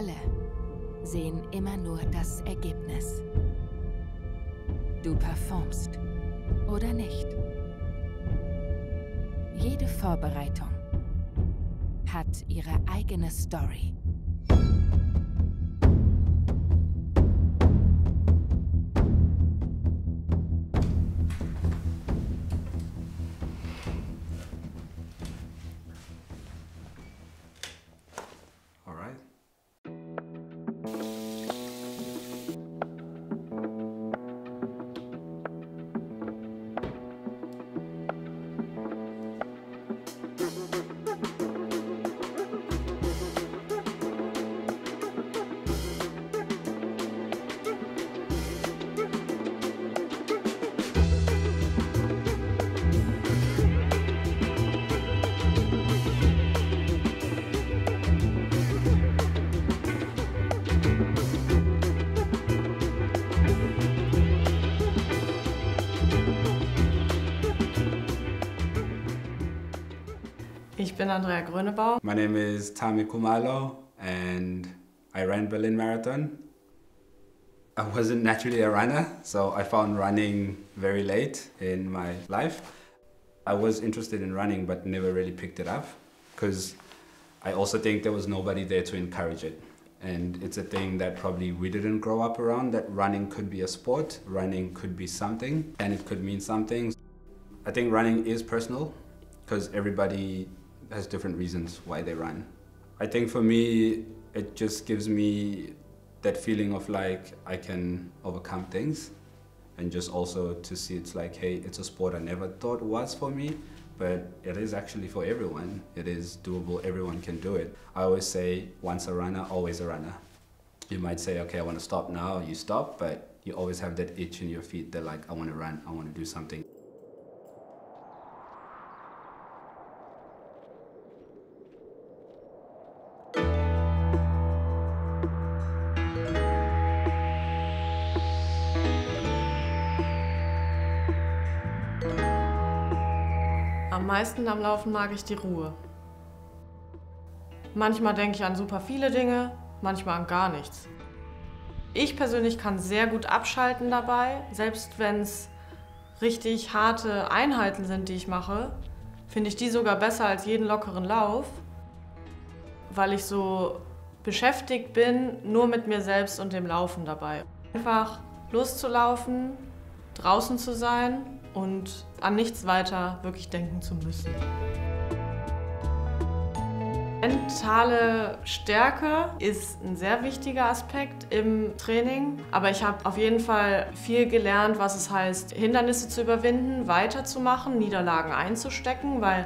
alle sehen immer nur das Ergebnis. Du performst oder nicht. Jede Vorbereitung hat ihre eigene Story. Ich bin Andrea Grönebaum. My name is Thami and I ran Berlin Marathon. I wasn't naturally a runner, so I found running very late in my life. I was interested in running but never really picked it up because I also think there was nobody there to encourage it. And it's a thing that probably we didn't grow up around, that running could be a sport, running could be something, and it could mean something. I think running is personal because everybody has different reasons why they run. I think for me, it just gives me that feeling of like I can overcome things, and just also to see it's like, hey, it's a sport I never thought was for me, but it is actually for everyone. It is doable, everyone can do it. I always say, once a runner, always a runner. You might say, okay, I want to stop now, you stop, but you always have that itch in your feet that like, I want to run, I want to do something. Am meisten am Laufen mag ich die Ruhe. Manchmal denke ich an super viele Dinge, manchmal an gar nichts. Ich persönlich kann sehr gut abschalten dabei, selbst wenn es richtig harte Einheiten sind, die ich mache, finde ich die sogar besser als jeden lockeren Lauf, weil ich so beschäftigt bin, nur mit mir selbst und dem Laufen dabei. Einfach loszulaufen, draußen zu sein und an nichts weiter wirklich denken zu müssen. Mentale Stärke ist ein sehr wichtiger Aspekt im Training, aber ich habe auf jeden Fall viel gelernt, was es heißt, Hindernisse zu überwinden, weiterzumachen, Niederlagen einzustecken, weil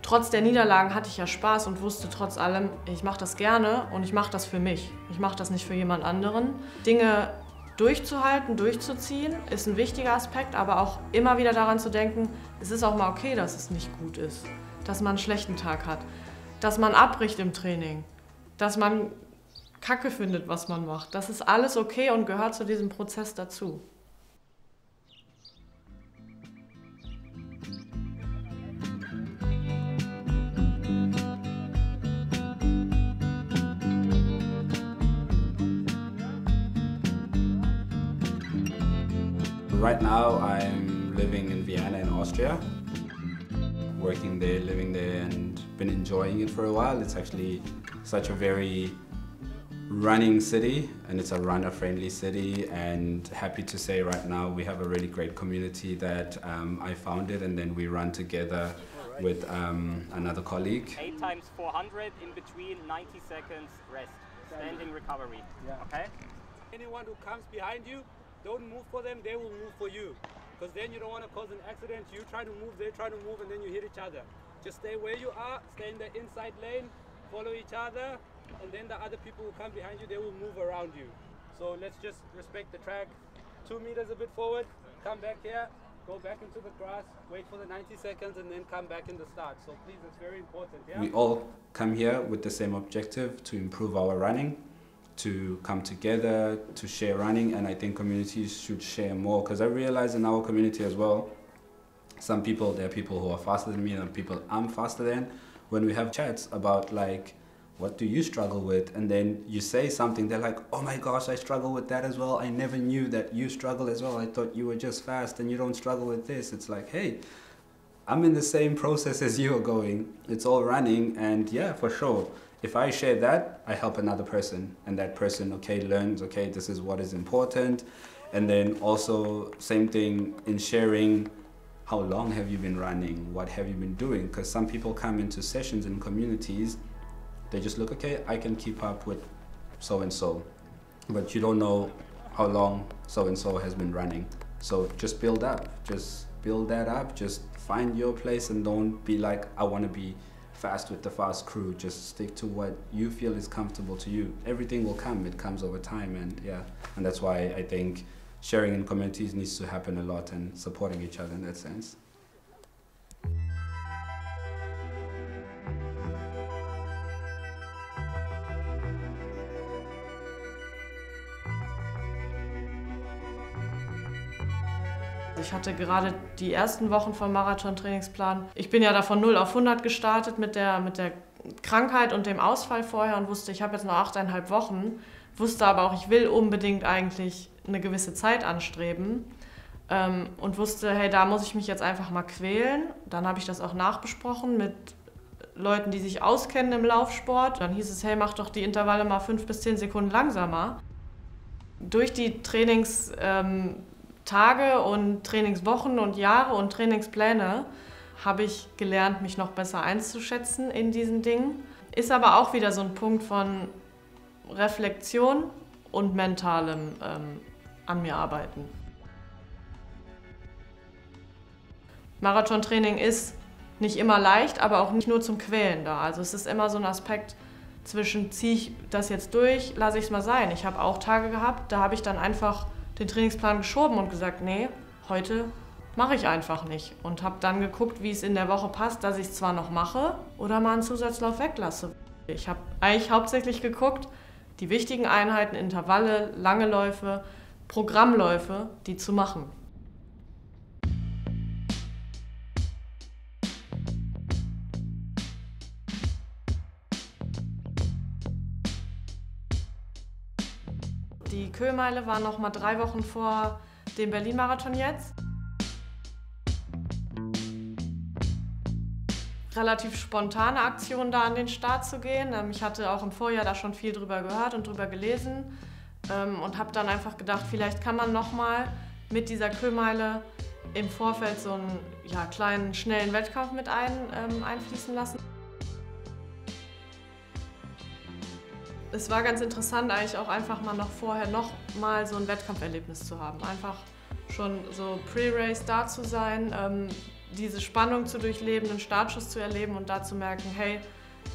trotz der Niederlagen hatte ich ja Spaß und wusste trotz allem, ich mache das gerne und ich mache das für mich. Ich mache das nicht für jemand anderen. Dinge durchzuhalten, durchzuziehen, ist ein wichtiger Aspekt, aber auch immer wieder daran zu denken, es ist auch mal okay, dass es nicht gut ist, dass man einen schlechten Tag hat, dass man abbricht im Training, dass man Kacke findet, was man macht. Das ist alles okay und gehört zu diesem Prozess dazu. Right now I'm living in Vienna in Austria, working there, living there, and been enjoying it for a while. It's actually such a very running city, and it's a runner-friendly city, and happy to say right now we have a really great community that I founded, and then we run together with another colleague. 8 times 400 in between 90 seconds rest, standing recovery, okay? Anyone who comes behind you, don't move for them, they will move for you. Because then you don't want to cause an accident, you try to move, they try to move, and then you hit each other. Just stay where you are, stay in the inside lane, follow each other, and then the other people who come behind you, they will move around you. So let's just respect the track. 2 meters a bit forward, come back here, go back into the grass, wait for the 90 seconds, and then come back in the start. So please, it's very important, yeah? We all come here with the same objective, to improve our running, to come together, to share running, and I think communities should share more, because I realize in our community as well, there are people who are faster than me and people I'm faster than. When we have chats about like what do you struggle with? And then you say something, they're like, oh my gosh, I struggle with that as well. I never knew that you struggle as well. I thought you were just fast and you don't struggle with this. It's like, hey, I'm in the same process as you are going. It's all running, and yeah, for sure. If I share that, I help another person, and that person, okay, learns, okay, this is what is important. And then also, same thing in sharing, how long have you been running? What have you been doing? Because some people come into sessions in communities, they just look, okay, I can keep up with so-and-so, but you don't know how long so-and-so has been running. So just build up, just build that up, just find your place, and don't be like, I want to be fast with the fast crew. Just stick to what you feel is comfortable to you. Everything will come, it comes over time, and yeah, and that's why I think sharing in communities needs to happen a lot, and supporting each other in that sense. Ich hatte gerade die ersten Wochen vom Marathon-Trainingsplan. Ich bin ja da von 0 auf 100 gestartet mit der Krankheit und dem Ausfall vorher und wusste, ich habe jetzt noch 8,5 Wochen. Wusste aber auch, ich will unbedingt eigentlich eine gewisse Zeit anstreben. Und wusste, hey, da muss ich mich jetzt einfach mal quälen. Dann habe ich das auch nachbesprochen mit Leuten, die sich auskennen im Laufsport. Dann hieß es, hey, mach doch die Intervalle mal 5 bis 10 Sekunden langsamer. Durch die Trainingstage und Trainingswochen und Jahre und Trainingspläne habe ich gelernt, mich noch besser einzuschätzen in diesen Dingen. Ist aber auch wieder so ein Punkt von Reflexion und mentalem an mir arbeiten. Marathontraining ist nicht immer leicht, aber auch nicht nur zum Quälen da. Also es ist immer so ein Aspekt zwischen, ziehe ich das jetzt durch, lasse ich es mal sein. Ich habe auch Tage gehabt, da habe ich dann einfach den Trainingsplan geschoben und gesagt, nee, heute mache ich einfach nicht. Und habe dann geguckt, wie es in der Woche passt, dass ich es zwar noch mache oder mal einen Zusatzlauf weglasse. Ich habe eigentlich hauptsächlich geguckt, die wichtigen Einheiten, Intervalle, lange Läufe, Programmläufe, die zu machen. Die KöMeile war noch mal 3 Wochen vor dem Berlin-Marathon jetzt. Relativ spontane Aktion, da an den Start zu gehen. Ich hatte auch im Vorjahr da schon viel drüber gehört und drüber gelesen und habe dann einfach gedacht, vielleicht kann man noch mal mit dieser KöMeile im Vorfeld so einen kleinen, schnellen Wettkampf mit einfließen lassen. Es war ganz interessant, eigentlich auch einfach mal noch vorher noch mal so ein Wettkampferlebnis zu haben. Einfach schon so Pre-Race da zu sein, diese Spannung zu durchleben, den Startschuss zu erleben und da zu merken, hey,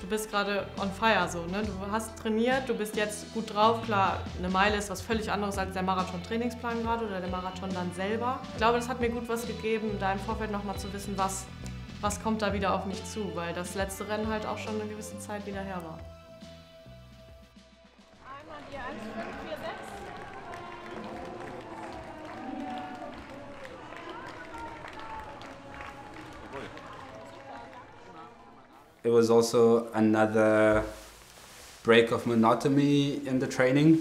du bist gerade on fire, so, ne? Du hast trainiert, du bist jetzt gut drauf. Klar, eine Meile ist was völlig anderes als der Marathon-Trainingsplan gerade oder der Marathon dann selber. Ich glaube, das hat mir gut was gegeben, da im Vorfeld noch mal zu wissen, was kommt da wieder auf mich zu, weil das letzte Rennen halt auch schon eine gewisse Zeit wieder her war. It was also another break of monotony in the training,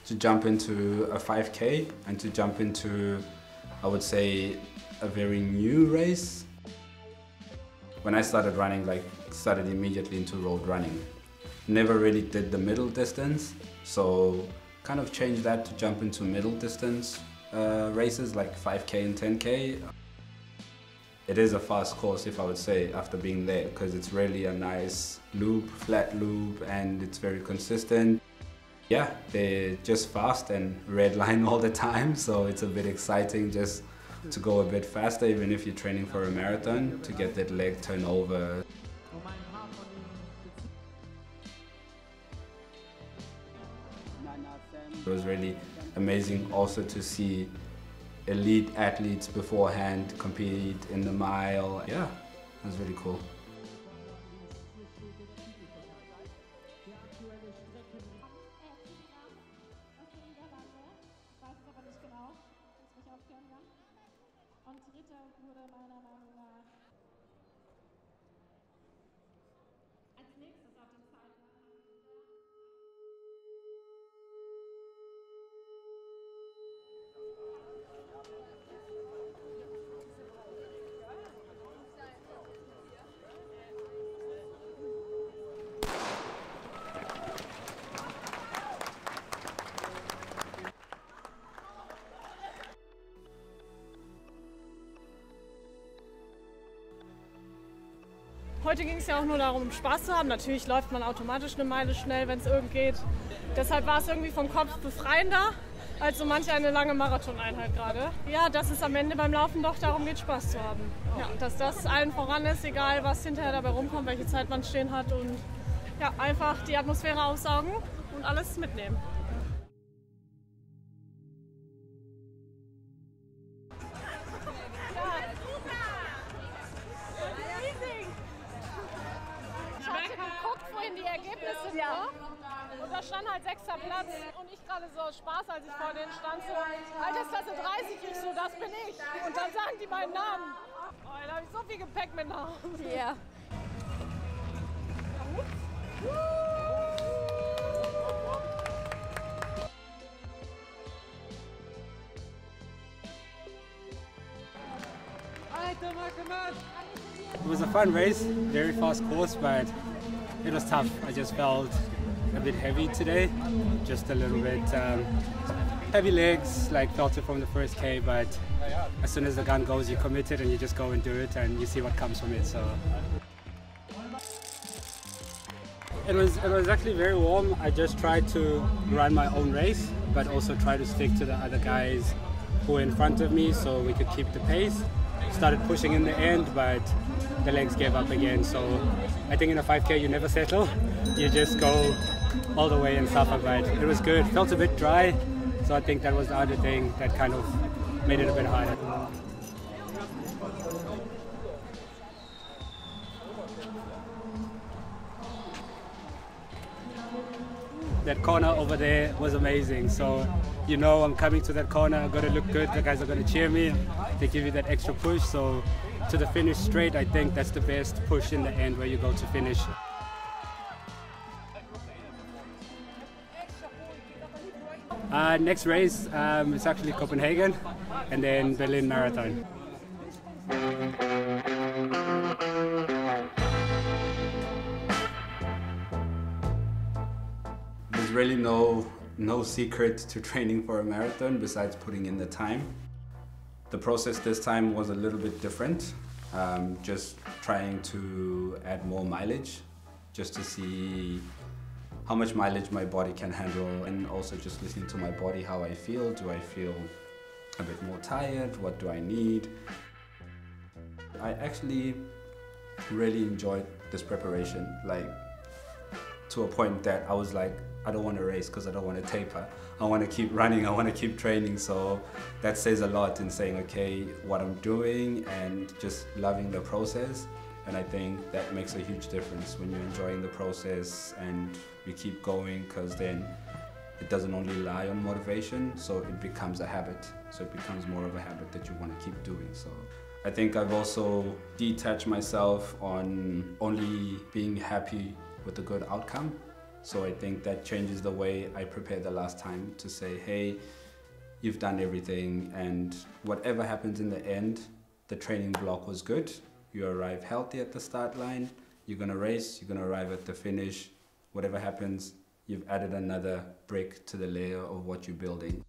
to jump into a 5K and to jump into, I would say, a very new race. When I started running, started immediately into road running. Never really did the middle distance, so kind of changed that to jump into middle distance races like 5K and 10K. It is a fast course, if I would say, after being there, because it's really a nice loop, flat loop, and it's very consistent. Yeah, they're just fast and red line all the time, so it's a bit exciting just to go a bit faster, even if you're training for a marathon, to get that leg turnover. It was really amazing also to see elite athletes beforehand compete in the mile. Yeah, it was really cool. Als nächstes auf den Zeitplan Heute ging es ja auch nur darum, Spaß zu haben. Natürlich läuft man automatisch eine Meile schnell, wenn es irgend geht. Deshalb war es irgendwie vom Kopf befreiender als so manch eine lange Marathoneinheit gerade. Ja, dass es am Ende beim Laufen doch darum geht, Spaß zu haben. Ja, dass das allen voran ist, egal was hinterher dabei rumkommt, welche Zeit man stehen hat und ja, einfach die Atmosphäre aufsaugen und alles mitnehmen. Ich hatte geguckt vorhin die Ergebnisse nur und da stand halt 6. Platz und ich gerade so aus Spaß, als ich vor denen stand, so Altersklasse 30, ich so, das bin ich. Und dann sagen die meinen Namen. Oh, da habe ich so viel Gepäck mit nach Hause. Ja. It was a fun race, very fast course, but it was tough. I just felt a bit heavy today, just a little bit heavy legs, like felt it from the first K, but as soon as the gun goes, you commit it and you just go and do it and you see what comes from it. So it was actually very warm. I just tried to run my own race, but also try to stick to the other guys who were in front of me so we could keep the pace. Started pushing in the end, but the legs gave up again. So I think in a 5K you never settle. You just go all the way and suffer, but it was good. Felt a bit dry, so I think that was the other thing that kind of made it a bit harder. That corner over there was amazing. So you know I'm coming to that corner, I've got to look good, the guys are going to cheer me, they give you that extra push. So to the finish straight, I think that's the best push in the end where you go to finish. Next race is actually Copenhagen and then Berlin Marathon. There's really no secret to training for a marathon besides putting in the time. The process this time was a little bit different. Just trying to add more mileage, just to see how much mileage my body can handle, and also just listening to my body, how I feel. Do I feel a bit more tired? What do I need? I actually really enjoyed this preparation, like to a point that I was like, I don't want to race because I don't want to taper. I want to keep running, I want to keep training. So that says a lot in saying, okay, what I'm doing and just loving the process. And I think that makes a huge difference when you're enjoying the process and you keep going, because then it doesn't only rely on motivation, so it becomes a habit. So it becomes more of a habit that you want to keep doing. So I think I've also detached myself on only being happy with a good outcome. So I think that changes the way I prepared the last time, to say, hey, you've done everything, and whatever happens in the end, the training block was good. You arrive healthy at the start line, you're gonna race, you're gonna arrive at the finish. Whatever happens, you've added another brick to the layer of what you're building.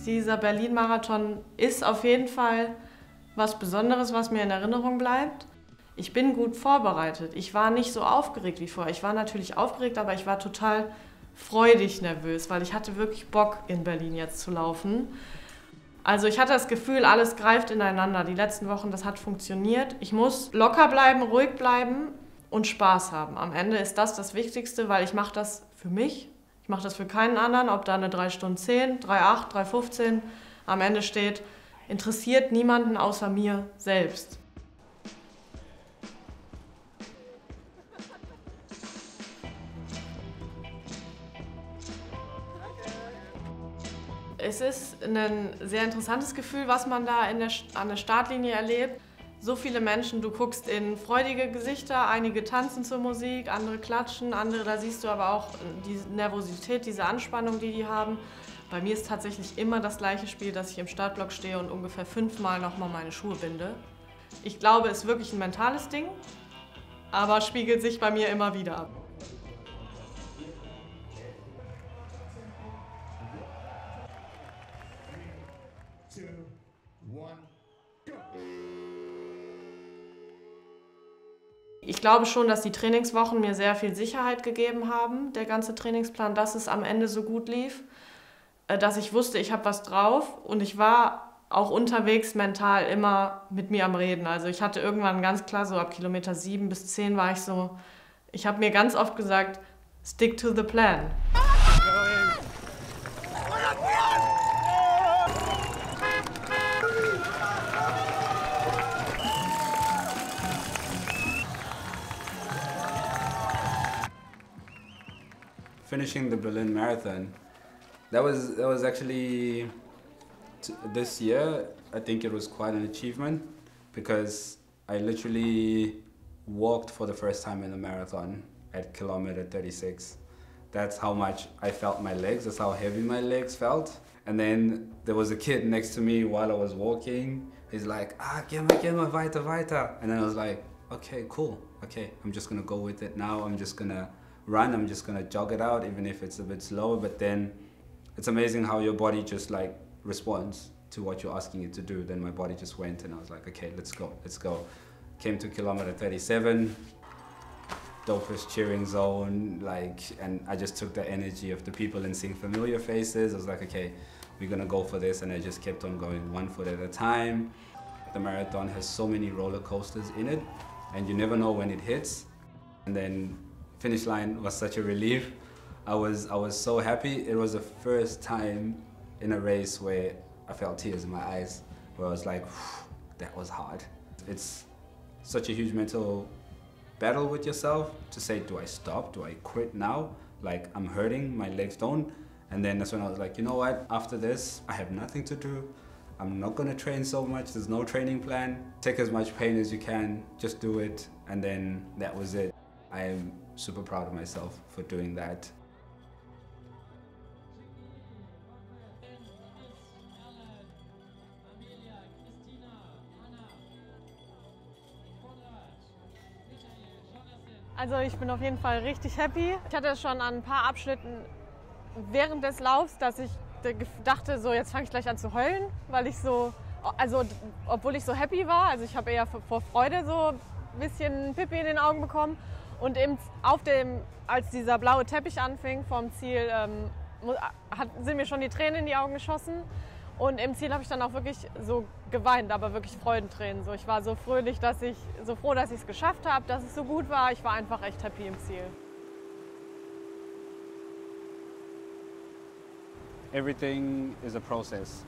Dieser Berlin-Marathon ist auf jeden Fall was Besonderes, was mir in Erinnerung bleibt. Ich bin gut vorbereitet. Ich war nicht so aufgeregt wie vorher. Ich war natürlich aufgeregt, aber ich war total freudig nervös, weil ich hatte wirklich Bock, in Berlin jetzt zu laufen. Also ich hatte das Gefühl, alles greift ineinander. Die letzten Wochen, das hat funktioniert. Ich muss locker bleiben, ruhig bleiben und Spaß haben. Am Ende ist das Wichtigste, weil ich mache das für mich. Ich mache das für keinen anderen, ob da eine 3 Stunden 10, 3,8, 3,15 am Ende steht, interessiert niemanden außer mir selbst. Es ist ein sehr interessantes Gefühl, was man da an der Startlinie erlebt. So viele Menschen, du guckst in freudige Gesichter, einige tanzen zur Musik, andere klatschen, andere, da siehst du aber auch diese Nervosität, diese Anspannung, die haben. Bei mir ist tatsächlich immer das gleiche Spiel, dass ich im Startblock stehe und ungefähr 5-mal nochmal meine Schuhe binde. Ich glaube, es ist wirklich ein mentales Ding, aber spiegelt sich bei mir immer wieder ab. Ich glaube schon, dass die Trainingswochen mir sehr viel Sicherheit gegeben haben, der ganze Trainingsplan, dass es am Ende so gut lief, dass ich wusste, ich habe was drauf und ich war auch unterwegs mental immer mit mir am Reden. Also ich hatte irgendwann ganz klar, so ab Kilometer 7 bis 10 war ich so, ich habe mir ganz oft gesagt, stick to the plan. Finishing the Berlin Marathon, that was actually this year. I think it was quite an achievement because I literally walked for the first time in a marathon at kilometer 36. That's how much I felt my legs. That's how heavy my legs felt. And then there was a kid next to me while I was walking. He's like, geh mal weiter, weiter. And then I was like, okay, cool. Okay, I'm just gonna go with it now. I'm just gonna run, I'm just gonna jog it out, even if it's a bit slower. But then it's amazing how your body just like responds to what you're asking it to do. Then my body just went and I was like, okay, let's go. Came to kilometer 37, dopest cheering zone, and I just took the energy of the people and seeing familiar faces. I was like, okay, we're gonna go for this. And I just kept on going 1 foot at a time. The marathon has so many roller coasters in it and you never know when it hits. And then finish line was such a relief. I was so happy. It was the first time in a race where I felt tears in my eyes, where I was like, that was hard. It's such a huge mental battle with yourself to say, do I stop? Do I quit now? Like, I'm hurting, my legs don't. And then that's when I was like, you know what? After this, I have nothing to do. I'm not gonna train so much. There's no training plan. Take as much pain as you can, just do it. And then that was it. I am super proud of myself for doing that. Also ich bin auf jeden Fall richtig happy. Ich hatte schon an ein paar Abschnitten während des Laufs, dass ich dachte, so jetzt fange ich gleich an zu heulen, weil ich so, also obwohl ich so happy war, also ich habe eher vor Freude so ein bisschen Pipi in den Augen bekommen. Und eben als dieser blaue Teppich anfing vom Ziel, sind mir schon die Tränen in die Augen geschossen. Und im Ziel habe ich dann auch wirklich so geweint, aber wirklich Freudentränen. So, ich war so fröhlich, so froh, dass ich es geschafft habe, dass es so gut war. Ich war einfach echt happy im Ziel. Everything is a process,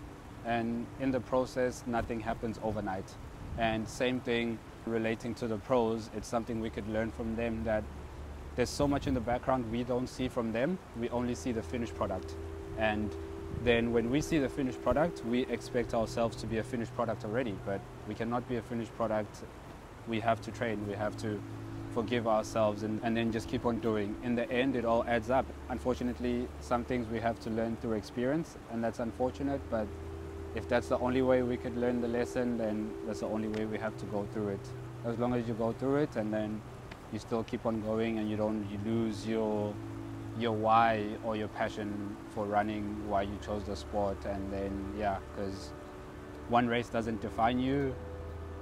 and in the process, nothing happens overnight. And same thing relating to the pros, it's something we could learn from them, that there's so much in the background we don't see from them. We only see the finished product. And then when we see the finished product, we expect ourselves to be a finished product already, but we cannot be a finished product. We have to train, we have to forgive ourselves and then just keep on doing. In the end, it all adds up. Unfortunately, some things we have to learn through experience, and that's unfortunate, but if that's the only way we could learn the lesson, then that's the only way we have to go through it. As long as you go through it and then you still keep on going and you lose your why or your passion for running, why you chose the sport. And then, yeah, because one race doesn't define you,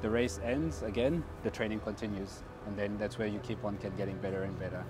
the race ends again, the training continues. And then that's where you keep on getting better and better.